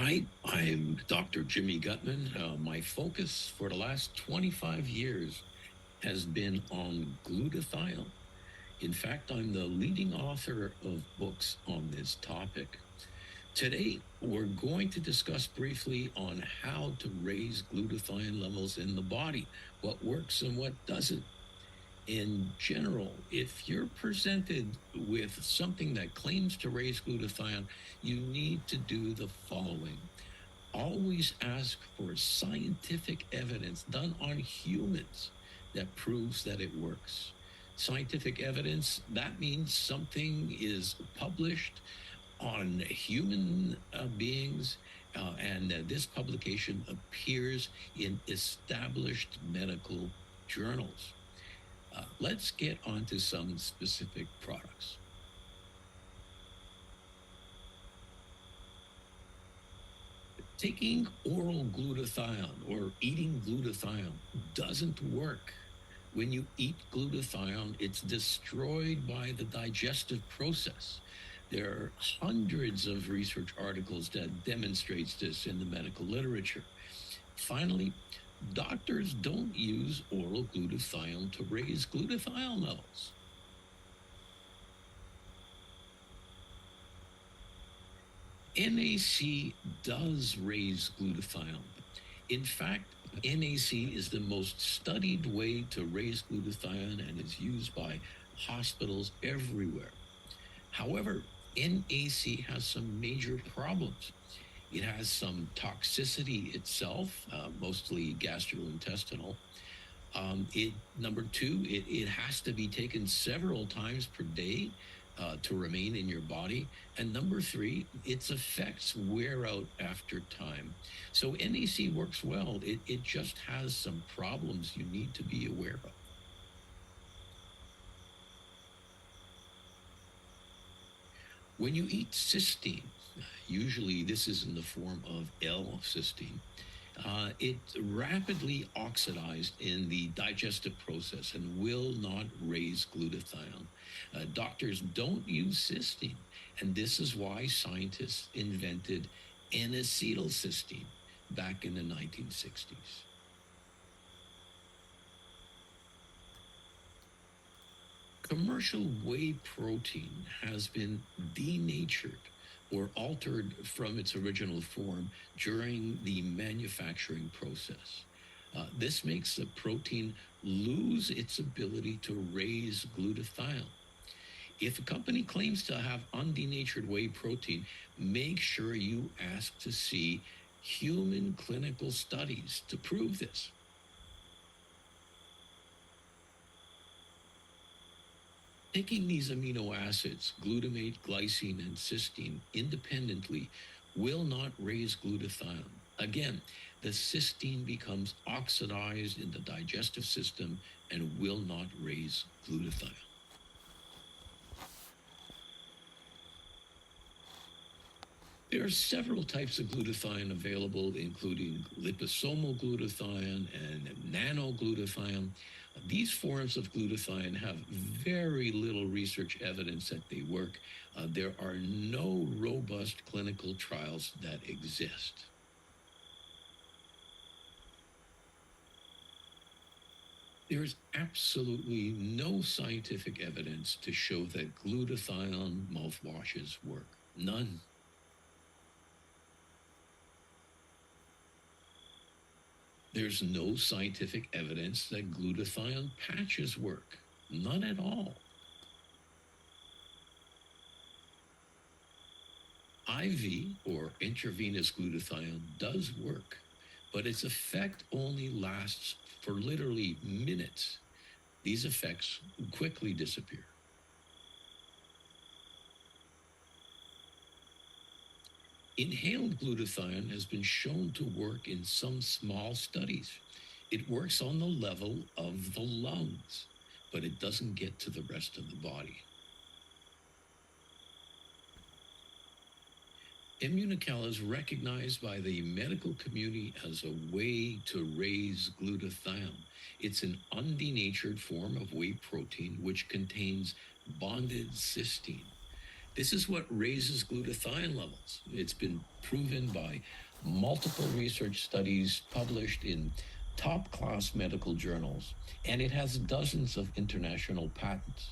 Hi, I'm Dr. Jimmy Gutman. My focus for the last 25 years has been on glutathione. In fact, I'm the leading author of books on this topic. Today, we're going to discuss briefly on how to raise glutathione levels in the body, what works and what doesn't. In general, if you're presented with something that claims to raise glutathione, you need to do the following. Always ask for scientific evidence done on humans that proves that it works. Scientific evidence, that means something is published on human beings, and this publication appears in established medical journals. Let's get on to some specific products. Taking oral glutathione or eating glutathione doesn't work. When you eat glutathione, it's destroyed by the digestive process. There are hundreds of research articles that demonstrates this in the medical literature. Finally, doctors don't use oral glutathione to raise glutathione levels. NAC does raise glutathione. In fact, NAC is the most studied way to raise glutathione and is used by hospitals everywhere. However, NAC has some major problems. It has some toxicity itself, mostly gastrointestinal. Number two, it has to be taken several times per day to remain in your body. And number three, its effects wear out after time. So NAC works well. It just has some problems you need to be aware of. When you eat cysteine, usually this is in the form of L-cysteine, it's rapidly oxidized in the digestive process and will not raise glutathione. Doctors don't use cysteine, and this is why scientists invented N-acetylcysteine back in the 1960s. Commercial whey protein has been denatured or altered from its original form during the manufacturing process. This makes the protein lose its ability to raise glutathione. If a company claims to have undenatured whey protein, make sure you ask to see human clinical studies to prove this. Taking these amino acids, glutamate, glycine, and cysteine, independently will not raise glutathione. Again, the cysteine becomes oxidized in the digestive system and will not raise glutathione. There are several types of glutathione available, including liposomal glutathione and nanoglutathione. These forms of glutathione have very little research evidence that they work. There are no robust clinical trials that exist. There's absolutely no scientific evidence to show that glutathione mouthwashes work. None. There's no scientific evidence that glutathione patches work. None at all. IV or intravenous glutathione does work, but its effect only lasts for literally minutes. These effects quickly disappear. Inhaled glutathione has been shown to work in some small studies. It works on the level of the lungs, but it doesn't get to the rest of the body. Immunocal is recognized by the medical community as a way to raise glutathione. It's an undenatured form of whey protein which contains bonded cysteine. This is what raises glutathione levels. It's been proven by multiple research studies published in top class medical journals, and it has dozens of international patents.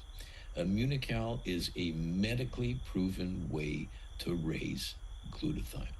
Immunical is a medically proven way to raise glutathione.